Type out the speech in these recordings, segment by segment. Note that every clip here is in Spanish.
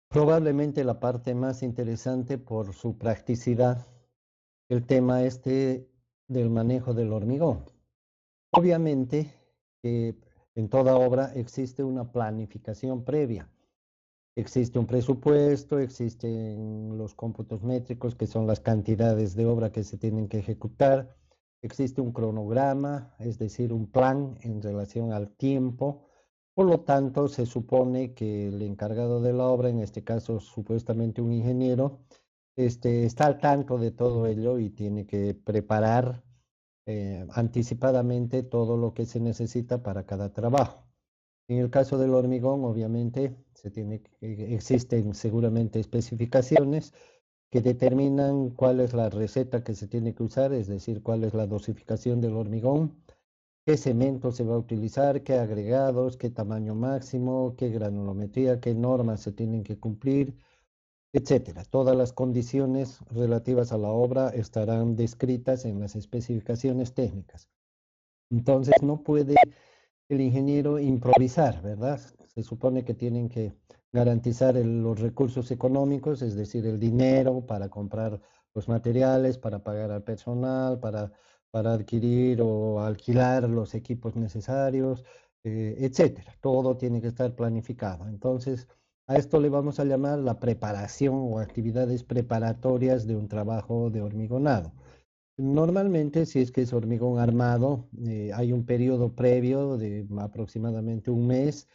Probablemente la parte más interesante por su practicidad, el tema este del manejo del hormigón. Obviamente que en toda obra existe una planificación previa. Existe un presupuesto, existen los cómputos métricos, que son las cantidades de obra que se tienen que ejecutar. Existe un cronograma, es decir, un plan en relación al tiempo. Por lo tanto, se supone que el encargado de la obra, en este caso supuestamente un ingeniero, está al tanto de todo ello y tiene que preparar anticipadamente todo lo que se necesita para cada trabajo. En el caso del hormigón, obviamente, existen seguramente especificaciones que determinan cuál es la receta que se tiene que usar, es decir, cuál es la dosificación del hormigón, qué cemento se va a utilizar, qué agregados, qué tamaño máximo, qué granulometría, qué normas se tienen que cumplir, etcétera. Todas las condiciones relativas a la obra estarán descritas en las especificaciones técnicas. Entonces, no puede el ingeniero improvisar, ¿verdad? Se supone que tienen que garantizar los recursos económicos, es decir, el dinero para comprar los materiales, para pagar al personal, para adquirir o alquilar los equipos necesarios, etcétera. Todo tiene que estar planificado. Entonces, a esto le vamos a llamar la preparación o actividades preparatorias de un trabajo de hormigonado. Normalmente, si es que es hormigón armado, hay un periodo previo de aproximadamente un mes,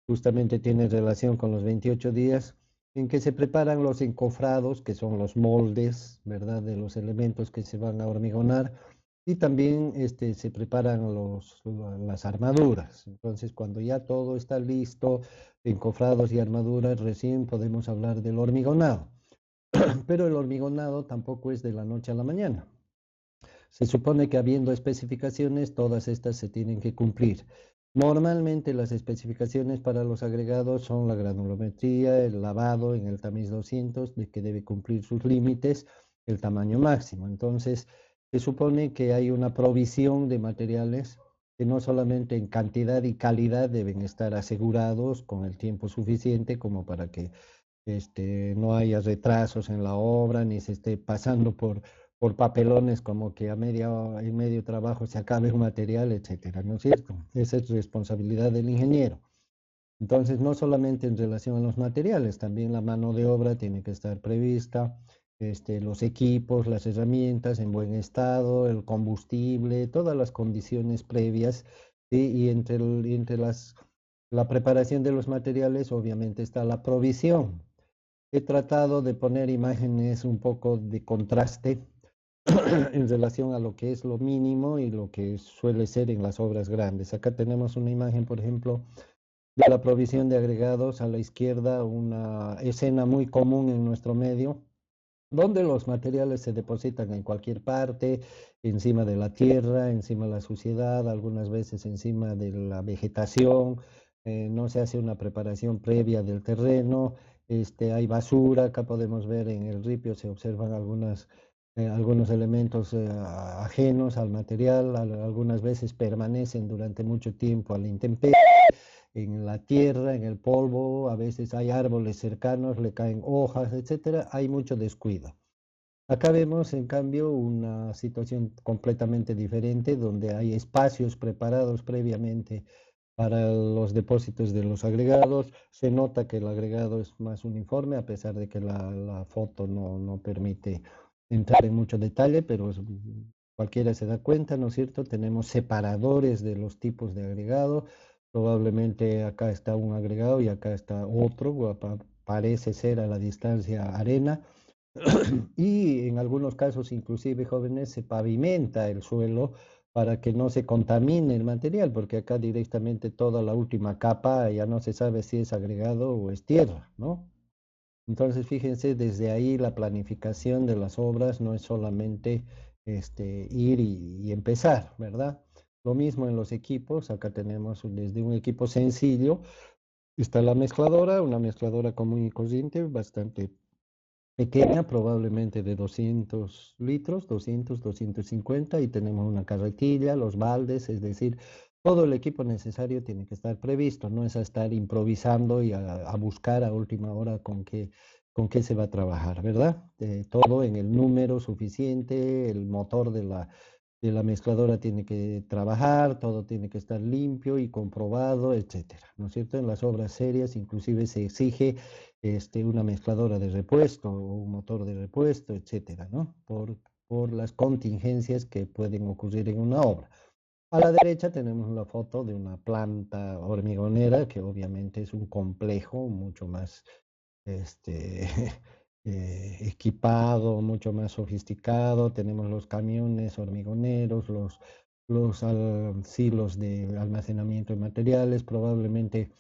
justamente tiene relación con los 28 días, en que se preparan los encofrados, que son los moldes, ¿verdad?, de los elementos que se van a hormigonar, y también se preparan las armaduras. Entonces, cuando ya todo está listo, encofrados y armaduras, recién podemos hablar del hormigonado. Pero el hormigonado tampoco es de la noche a la mañana. Se supone que habiendo especificaciones, todas estas se tienen que cumplir. Normalmente las especificaciones para los agregados son la granulometría, el lavado en el tamiz 200, de que debe cumplir sus límites, el tamaño máximo. Entonces, se supone que hay una provisión de materiales que no solamente en cantidad y calidad deben estar asegurados con el tiempo suficiente como para que no haya retrasos en la obra, ni se esté pasando por papelones como que en medio trabajo se acabe un material, etcétera, ¿no es cierto? Esa es responsabilidad del ingeniero. Entonces, no solamente en relación a los materiales, también la mano de obra tiene que estar prevista, los equipos, las herramientas en buen estado, el combustible, todas las condiciones previas, ¿sí? Y la preparación de los materiales, obviamente está la provisión. He tratado de poner imágenes un poco de contraste en relación a lo que es lo mínimo y lo que suele ser en las obras grandes. Acá tenemos una imagen, por ejemplo, de la provisión de agregados a la izquierda, una escena muy común en nuestro medio, donde los materiales se depositan en cualquier parte, encima de la tierra, encima de la suciedad, algunas veces encima de la vegetación, no se hace una preparación previa del terreno, hay basura, acá podemos ver en el ripio se observan algunos elementos ajenos al material, algunas veces permanecen durante mucho tiempo a la intemperie en la tierra, en el polvo, a veces hay árboles cercanos, le caen hojas, etcétera, hay mucho descuido. Acá vemos, en cambio, una situación completamente diferente, donde hay espacios preparados previamente para los depósitos de los agregados. Se nota que el agregado es más uniforme, a pesar de que la foto no permite entrar en mucho detalle, pero cualquiera se da cuenta, ¿no es cierto? Tenemos separadores de los tipos de agregado. Probablemente acá está un agregado y acá está otro, parece ser a la distancia arena. Y en algunos casos, inclusive jóvenes, se pavimenta el suelo para que no se contamine el material, porque acá directamente toda la última capa ya no se sabe si es agregado o es tierra, ¿no? Entonces, fíjense, desde ahí la planificación de las obras no es solamente ir y empezar, ¿verdad? Lo mismo en los equipos, acá tenemos desde un equipo sencillo, está la mezcladora, una mezcladora común y corriente, bastante pequeña, probablemente de 200 litros, 250, y tenemos una carretilla, los baldes, es decir, todo el equipo necesario tiene que estar previsto, no es a estar improvisando y a buscar a última hora con qué se va a trabajar, ¿verdad? Todo en el número suficiente, el motor de la mezcladora tiene que trabajar, todo tiene que estar limpio y comprobado, etcétera, ¿no es cierto? En las obras serias inclusive se exige una mezcladora de repuesto o un motor de repuesto, etcétera, ¿no? Por las contingencias que pueden ocurrir en una obra. A la derecha tenemos la foto de una planta hormigonera que obviamente es un complejo mucho más este, equipado, mucho más sofisticado. Tenemos los camiones hormigoneros, los silos de almacenamiento de materiales. Probablemente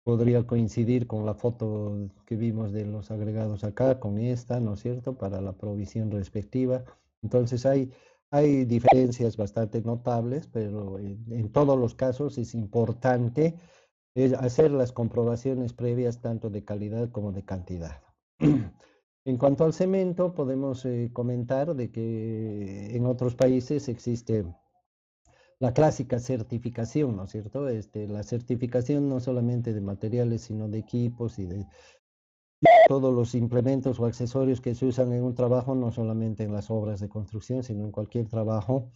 podría coincidir con la foto que vimos de los agregados acá, con esta, ¿no es cierto?, para la provisión respectiva. Entonces hay diferencias bastante notables, pero en todos los casos es importante hacer las comprobaciones previas tanto de calidad como de cantidad. En cuanto al cemento, podemos comentar de que en otros países existe la clásica certificación, ¿no es cierto? La certificación no solamente de materiales, sino de equipos y de todos los implementos o accesorios que se usan en un trabajo, no solamente en las obras de construcción, sino en cualquier trabajo.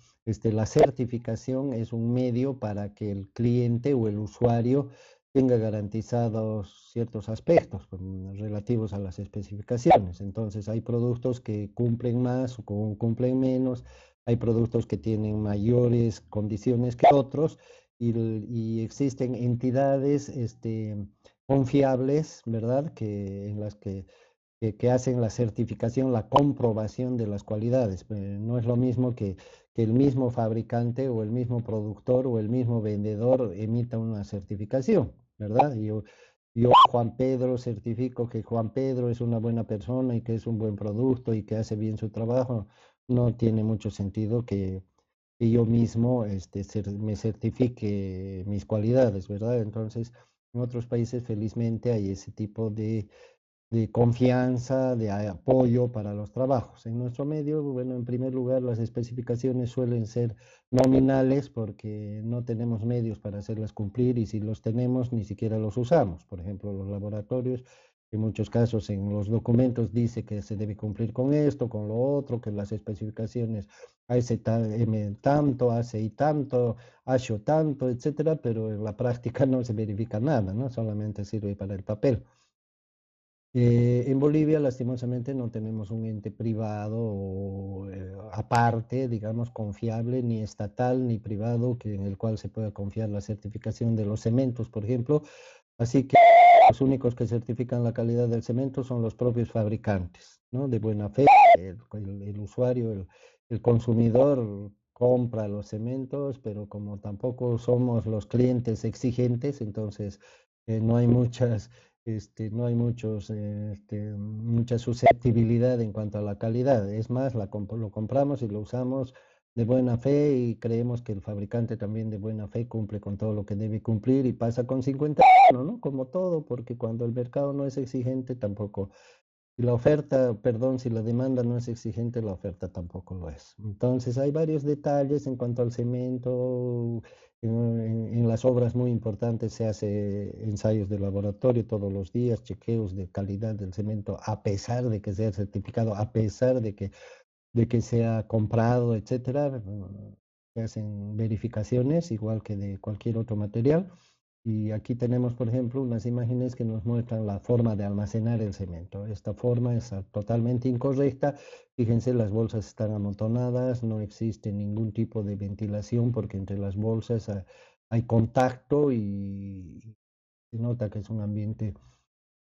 La certificación es un medio para que el cliente o el usuario tenga garantizados ciertos aspectos relativos a las especificaciones. Entonces, hay productos que cumplen más o cumplen menos, hay productos que tienen mayores condiciones que otros y existen entidades, confiables, ¿verdad? En las que hacen la certificación, la comprobación de las cualidades. No es lo mismo que el mismo fabricante o el mismo productor o el mismo vendedor emita una certificación, ¿verdad? Yo, Juan Pedro, certifico que Juan Pedro es una buena persona y que es un buen producto y que hace bien su trabajo. No tiene mucho sentido que yo mismo me certifique mis cualidades, ¿verdad? Entonces, en otros países felizmente hay ese tipo de confianza, de apoyo para los trabajos. En nuestro medio, bueno, en primer lugar, las especificaciones suelen ser nominales porque no tenemos medios para hacerlas cumplir y si los tenemos ni siquiera los usamos. Por ejemplo, los laboratorios, en muchos casos en los documentos dice que se debe cumplir con esto, con lo otro, que las especificaciones tanto, hace y tanto, HO tanto, etcétera, pero en la práctica no se verifica nada, ¿no? Solamente sirve para el papel. En Bolivia, lastimosamente, no tenemos un ente privado o, aparte, digamos, confiable, ni estatal ni privado, en el cual se pueda confiar la certificación de los cementos, por ejemplo. Así que los únicos que certifican la calidad del cemento son los propios fabricantes, ¿no? De buena fe, el usuario, el consumidor compra los cementos, pero como tampoco somos los clientes exigentes, entonces no hay no hay mucha susceptibilidad en cuanto a la calidad. Es más, lo compramos y lo usamos de buena fe y creemos que el fabricante también de buena fe cumple con todo lo que debe cumplir y pasa con 50, ¿no? Como todo, porque cuando el mercado no es exigente, tampoco. Si la oferta, perdón, si la demanda no es exigente, la oferta tampoco lo es. Entonces, hay varios detalles en cuanto al cemento. En las obras muy importantes se hace ensayos de laboratorio todos los días, chequeos de calidad del cemento, a pesar de que sea certificado, a pesar de que sea comprado, etcétera. Se hacen verificaciones, igual que de cualquier otro material. Y aquí tenemos, por ejemplo, unas imágenes que nos muestran la forma de almacenar el cemento. Esta forma es totalmente incorrecta. Fíjense, las bolsas están amontonadas, no existe ningún tipo de ventilación porque entre las bolsas hay contacto y se nota que es un ambiente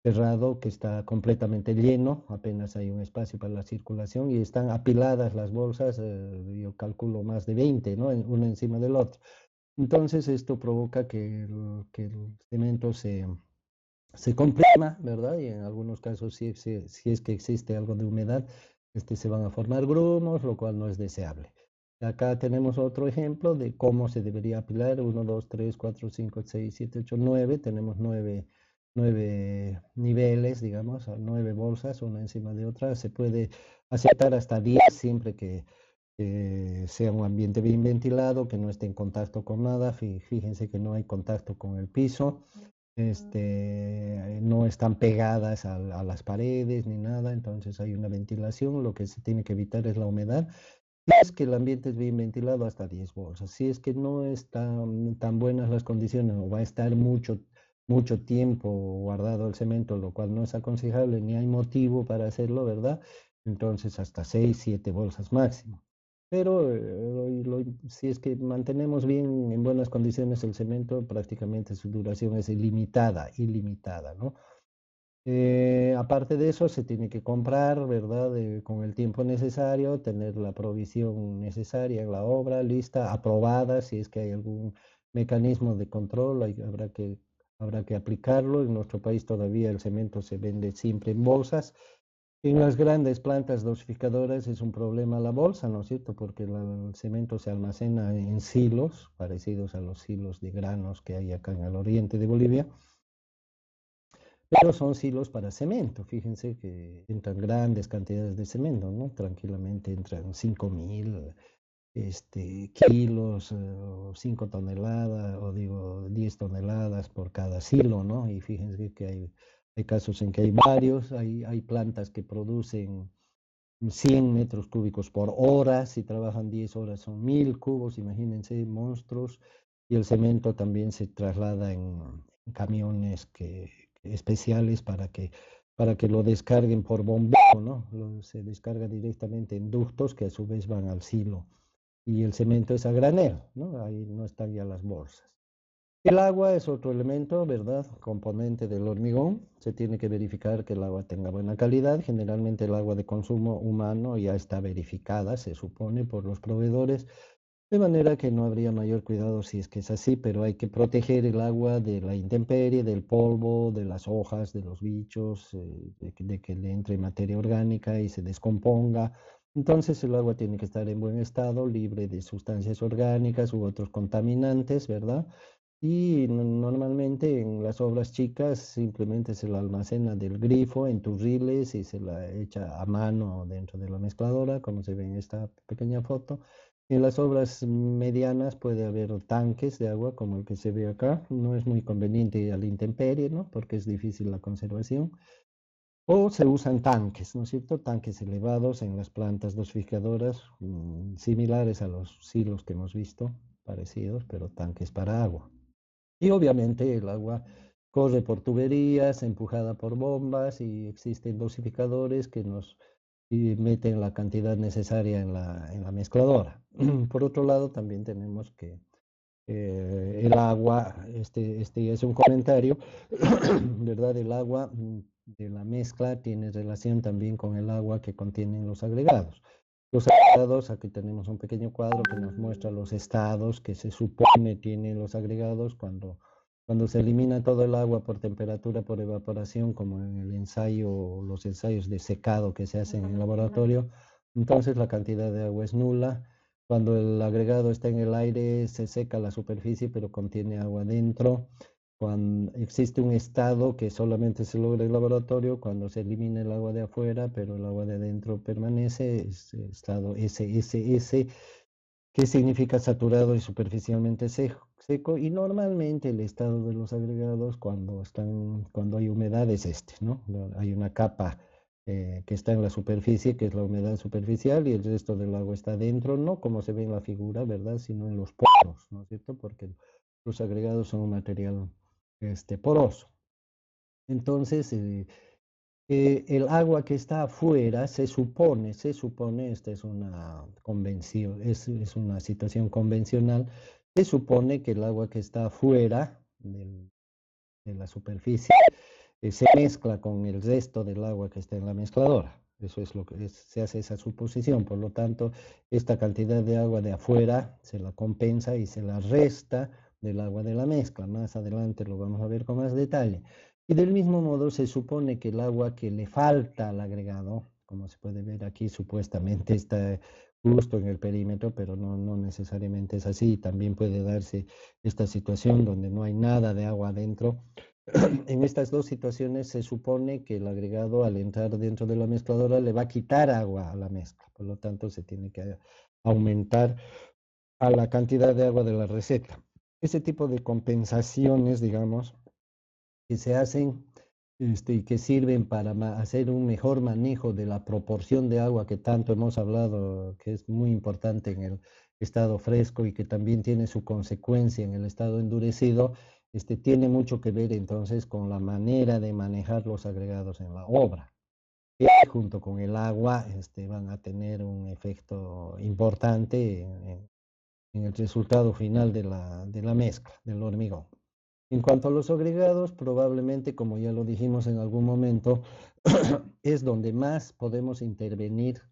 cerrado que está completamente lleno, apenas hay un espacio para la circulación y están apiladas las bolsas, yo calculo más de 20, ¿no? Una encima del otro. Entonces esto provoca que el cemento se comprima, ¿verdad? Y en algunos casos, si es que existe algo de humedad, se van a formar grumos, lo cual no es deseable. Acá tenemos otro ejemplo de cómo se debería apilar. Uno, 2, 3, 4, 5, 6, 7, 8, 9. Tenemos nueve niveles, digamos, 9 bolsas, una encima de otra. Se puede aceptar hasta 10 siempre que que sea un ambiente bien ventilado, que no esté en contacto con nada. Fíjense que no hay contacto con el piso, no están pegadas a las paredes ni nada, entonces hay una ventilación. Lo que se tiene que evitar es la humedad. Si es que el ambiente es bien ventilado, hasta 10 bolsas. Si es que no están tan buenas las condiciones o va a estar mucho tiempo guardado el cemento, lo cual no es aconsejable ni hay motivo para hacerlo, ¿verdad? Entonces hasta 6 7 bolsas máximo. Pero si es que mantenemos bien en buenas condiciones el cemento, prácticamente su duración es ilimitada, ¿no? Aparte de eso, se tiene que comprar, ¿verdad? Con el tiempo necesario, tener la provisión necesaria en la obra, lista, aprobada. Si es que hay algún mecanismo de control, habrá que aplicarlo. En nuestro país todavía el cemento se vende siempre en bolsas. En las grandes plantas dosificadoras es un problema la bolsa, ¿no es cierto? Porque el cemento se almacena en silos, parecidos a los silos de granos que hay acá en el oriente de Bolivia, pero son silos para cemento. Fíjense que entran grandes cantidades de cemento, ¿no? Tranquilamente entran 5.000 kilos, o 5 toneladas, o digo 10 toneladas por cada silo, ¿no? Y fíjense que hay casos en que hay varios, hay plantas que producen 100 metros cúbicos por hora. Si trabajan 10 horas son 1.000 cubos, imagínense, monstruos. Y el cemento también se traslada en camiones especiales para que lo descarguen por bombeo, ¿no? Se descarga directamente en ductos que a su vez van al silo. Y el cemento es a granel, ¿no? Ahí no están ya las bolsas. El agua es otro elemento, ¿verdad? Componente del hormigón. Se tiene que verificar que el agua tenga buena calidad. Generalmente el agua de consumo humano ya está verificada, se supone, por los proveedores, de manera que no habría mayor cuidado si es que es así, pero hay que proteger el agua de la intemperie, del polvo, de las hojas, de los bichos, de que le entre materia orgánica y se descomponga. Entonces el agua tiene que estar en buen estado, libre de sustancias orgánicas u otros contaminantes, ¿verdad? Y normalmente en las obras chicas simplemente se la almacena del grifo en turriles y se la echa a mano dentro de la mezcladora, como se ve en esta pequeña foto. En las obras medianas puede haber tanques de agua como el que se ve acá. No es muy conveniente a la intemperie, ¿no? Porque es difícil la conservación. O se usan tanques, ¿no es cierto? Tanques elevados en las plantas dosificadoras, similares a los silos que hemos visto, parecidos, pero tanques para agua. Y obviamente el agua corre por tuberías, empujada por bombas, y existen dosificadores que nos meten la cantidad necesaria en la mezcladora. Por otro lado, también tenemos que el agua, este es un comentario, ¿verdad? El agua de la mezcla tiene relación también con el agua que contienen los agregados. Los agregados, aquí tenemos un pequeño cuadro que nos muestra los estados que se supone tienen los agregados cuando se elimina todo el agua por temperatura, por evaporación, como en el ensayo, los ensayos de secado que se hacen en el laboratorio. Entonces la cantidad de agua es nula. Cuando el agregado está en el aire, se seca la superficie, pero contiene agua dentro. Cuando existe un estado que solamente se logra en el laboratorio, cuando se elimina el agua de afuera, pero el agua de adentro permanece, es estado SSS, que significa saturado y superficialmente seco. Y normalmente el estado de los agregados cuando hay humedad es este, ¿no? Hay una capa que está en la superficie, que es la humedad superficial, y el resto del agua está dentro, no como se ve en la figura, ¿verdad? Sino en los poros, ¿no es cierto? Porque los agregados son un material poroso. Entonces, el agua que está afuera se supone, esta es una convención, es una situación convencional, se supone que el agua que está afuera de la superficie se mezcla con el resto del agua que está en la mezcladora. Eso es lo que se hace esa suposición. Por lo tanto, esta cantidad de agua de afuera se la compensa y se la resta del agua de la mezcla. Más adelante lo vamos a ver con más detalle. Y del mismo modo se supone que el agua que le falta al agregado, como se puede ver aquí, supuestamente está justo en el perímetro, pero no necesariamente es así. También puede darse esta situación donde no hay nada de agua adentro. En estas dos situaciones se supone que el agregado al entrar dentro de la mezcladora le va a quitar agua a la mezcla, por lo tanto se tiene que aumentar a la cantidad de agua de la receta. Ese tipo de compensaciones, digamos, que se hacen y que sirven para hacer un mejor manejo de la proporción de agua que tanto hemos hablado, que es muy importante en el estado fresco y que también tiene su consecuencia en el estado endurecido, tiene mucho que ver entonces con la manera de manejar los agregados en la obra, que junto con el agua van a tener un efecto importante en el resultado final de la mezcla del hormigón. En cuanto a los agregados, probablemente, como ya lo dijimos en algún momento, es donde más podemos intervenir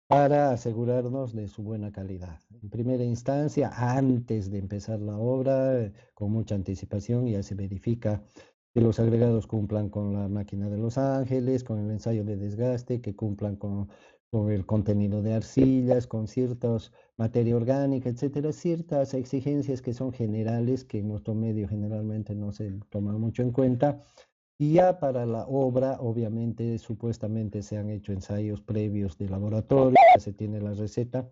para asegurarnos de su buena calidad. En primera instancia, antes de empezar la obra, con mucha anticipación, ya se verifica que los agregados cumplan con la máquina de Los Ángeles, con el ensayo de desgaste, que cumplan con el contenido de arcillas, con ciertas materia orgánica, etcétera, ciertas exigencias que son generales, que en nuestro medio generalmente no se toman mucho en cuenta. Y ya para la obra, obviamente, supuestamente se han hecho ensayos previos de laboratorio, ya se tiene la receta,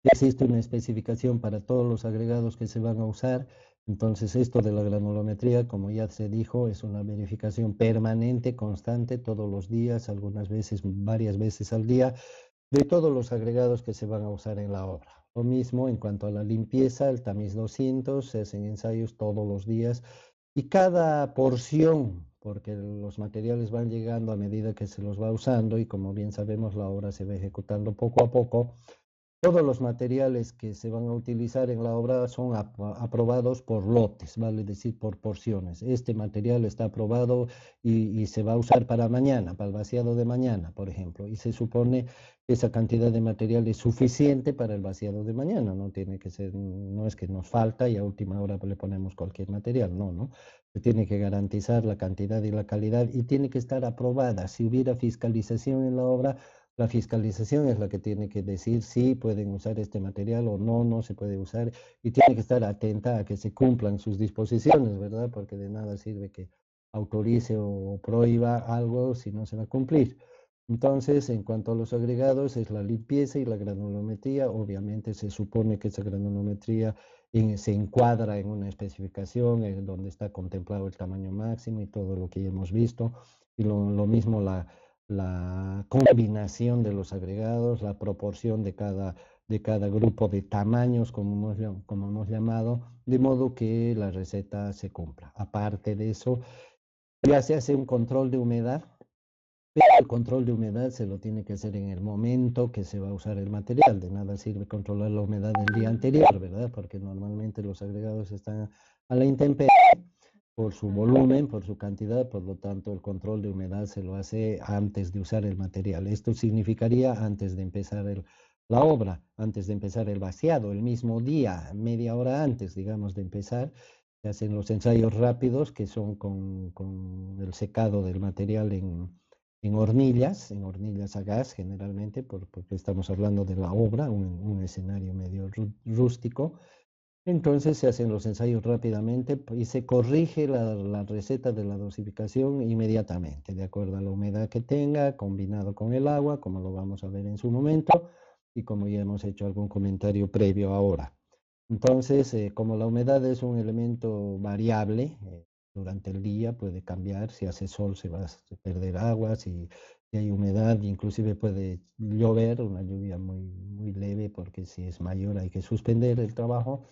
existe una especificación para todos los agregados que se van a usar. Entonces, esto de la granulometría, como ya se dijo, es una verificación permanente, constante, todos los días, algunas veces, varias veces al día, de todos los agregados que se van a usar en la obra. Lo mismo en cuanto a la limpieza, el tamiz 200, se hacen ensayos todos los días y cada porción, porque los materiales van llegando a medida que se los va usando y como bien sabemos la obra se va ejecutando poco a poco, todos los materiales que se van a utilizar en la obra son aprobados por lotes, vale decir, por porciones. Este material está aprobado y se va a usar para mañana, para el vaciado de mañana, por ejemplo. Y se supone que esa cantidad de material es suficiente para el vaciado de mañana. No tiene que ser, no es que nos falta y a última hora le ponemos cualquier material, no, ¿no? Se tiene que garantizar la cantidad y la calidad y tiene que estar aprobada. Si hubiera fiscalización en la obra, la fiscalización es la que tiene que decir si pueden usar este material o no, no se puede usar y tiene que estar atenta a que se cumplan sus disposiciones, ¿verdad? Porque de nada sirve que autorice o prohíba algo si no se va a cumplir. Entonces, en cuanto a los agregados, es la limpieza y la granulometría. Obviamente se supone que esa granulometría se encuadra en una especificación en donde está contemplado el tamaño máximo y todo lo que ya hemos visto. Y lo mismo la combinación de los agregados, la proporción de cada grupo de tamaños, como hemos llamado, de modo que la receta se cumpla. Aparte de eso, ya se hace un control de humedad, pero el control de humedad se lo tiene que hacer en el momento que se va a usar el material. De nada sirve controlar la humedad del día anterior, ¿verdad? Porque normalmente los agregados están a la intemperie por su volumen, por su cantidad, por lo tanto el control de humedad se lo hace antes de usar el material. Esto significaría antes de empezar la obra, antes de empezar el vaciado, el mismo día, media hora antes, digamos, de empezar, se hacen los ensayos rápidos que son con el secado del material en hornillas a gas generalmente, porque estamos hablando de la obra, un escenario medio rústico. Entonces se hacen los ensayos rápidamente y se corrige la receta de la dosificación inmediatamente, de acuerdo a la humedad que tenga, combinado con el agua, como lo vamos a ver en su momento, y como ya hemos hecho algún comentario previo ahora. Entonces, como la humedad es un elemento variable, durante el día puede cambiar, si hace sol se va a perder agua, si hay humedad, inclusive puede llover, una lluvia muy leve, porque si es mayor hay que suspender el trabajo.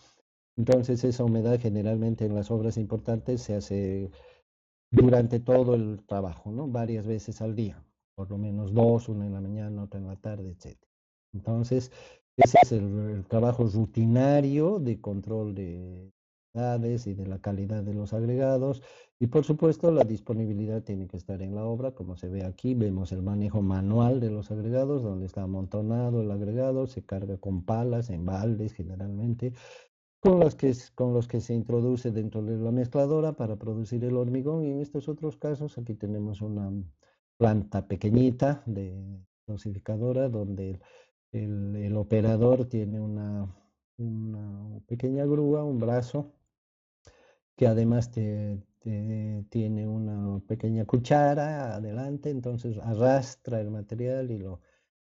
Entonces esa humedad generalmente en las obras importantes se hace durante todo el trabajo, ¿no? Varias veces al día, por lo menos dos, una en la mañana, otra en la tarde, etcétera. Entonces, ese es el trabajo rutinario de control de humedades y de la calidad de los agregados. Y por supuesto, la disponibilidad tiene que estar en la obra, como se ve aquí, vemos el manejo manual de los agregados, donde está amontonado el agregado, se carga con palas, en baldes generalmente con los que se introduce dentro de la mezcladora para producir el hormigón y en estos otros casos aquí tenemos una planta pequeñita de dosificadora donde el operador tiene una pequeña grúa, un brazo que además tiene una pequeña cuchara adelante, entonces arrastra el material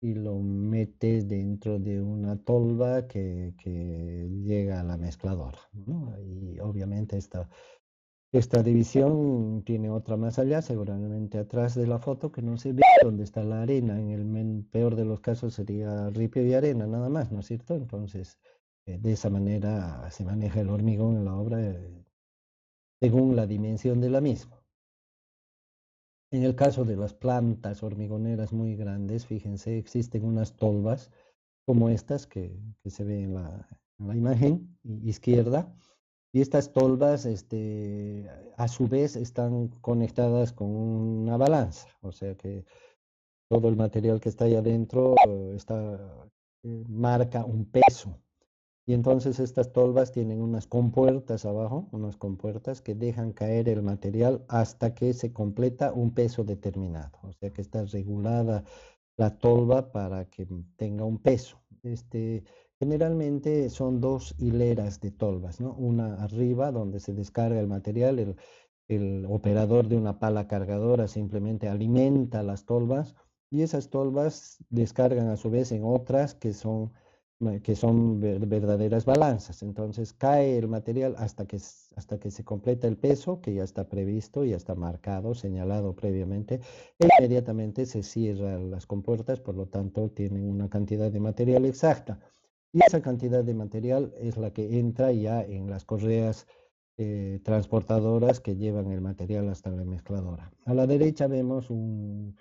y lo metes dentro de una tolva que llega a la mezcladora, ¿no? Y obviamente esta división tiene otra más allá, seguramente atrás de la foto que no se ve, donde está la arena. En el peor de los casos sería ripio y arena, nada más, ¿no es cierto? Entonces, de esa manera se maneja el hormigón en la obra según la dimensión de la misma. En el caso de las plantas hormigoneras muy grandes, fíjense, existen unas tolvas como estas que se ve en la imagen izquierda. Y estas tolvas, a su vez, están conectadas con una balanza, o sea que todo el material que está ahí adentro marca un peso. Y entonces estas tolvas tienen unas compuertas abajo, unas compuertas que dejan caer el material hasta que se completa un peso determinado. O sea que está regulada la tolva para que tenga un peso. Generalmente son dos hileras de tolvas, ¿no? Una arriba donde se descarga el material, el operador de una pala cargadora simplemente alimenta las tolvas y esas tolvas descargan a su vez en otras que son verdaderas balanzas. Entonces cae el material hasta que se completa el peso, que ya está previsto, ya está marcado, señalado previamente, e inmediatamente se cierran las compuertas, por lo tanto tienen una cantidad de material exacta. Y esa cantidad de material es la que entra ya en las correas transportadoras que llevan el material hasta la mezcladora. A la derecha vemos un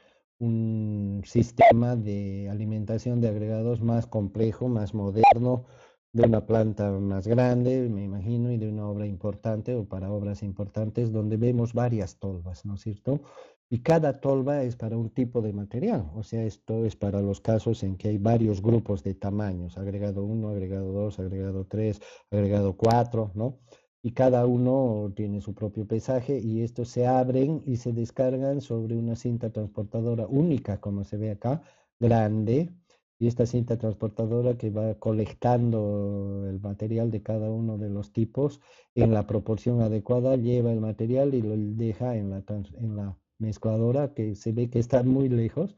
sistema de alimentación de agregados más complejo, más moderno, de una planta más grande, me imagino, y de una obra importante o para obras importantes, donde vemos varias tolvas, ¿no es cierto? Y cada tolva es para un tipo de material, o sea, esto es para los casos en que hay varios grupos de tamaños, agregado 1, agregado 2, agregado 3, agregado 4, ¿no? Y cada uno tiene su propio pesaje y estos se abren y se descargan sobre una cinta transportadora única, como se ve acá, grande. Y esta cinta transportadora que va colectando el material de cada uno de los tipos en la proporción adecuada, lleva el material y lo deja en la mezcladora, que se ve que está muy lejos,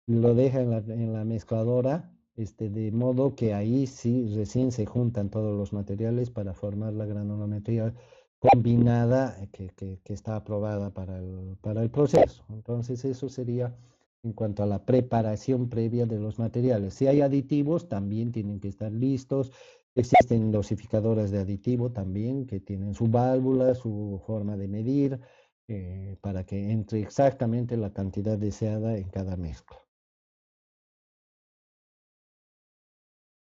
lo deja en la mezcladora, de modo que ahí sí recién se juntan todos los materiales para formar la granulometría combinada que está aprobada para el proceso. Entonces eso sería en cuanto a la preparación previa de los materiales. Si hay aditivos, también tienen que estar listos. Existen dosificadoras de aditivo también que tienen su válvula, su forma de medir, para que entre exactamente la cantidad deseada en cada mezcla.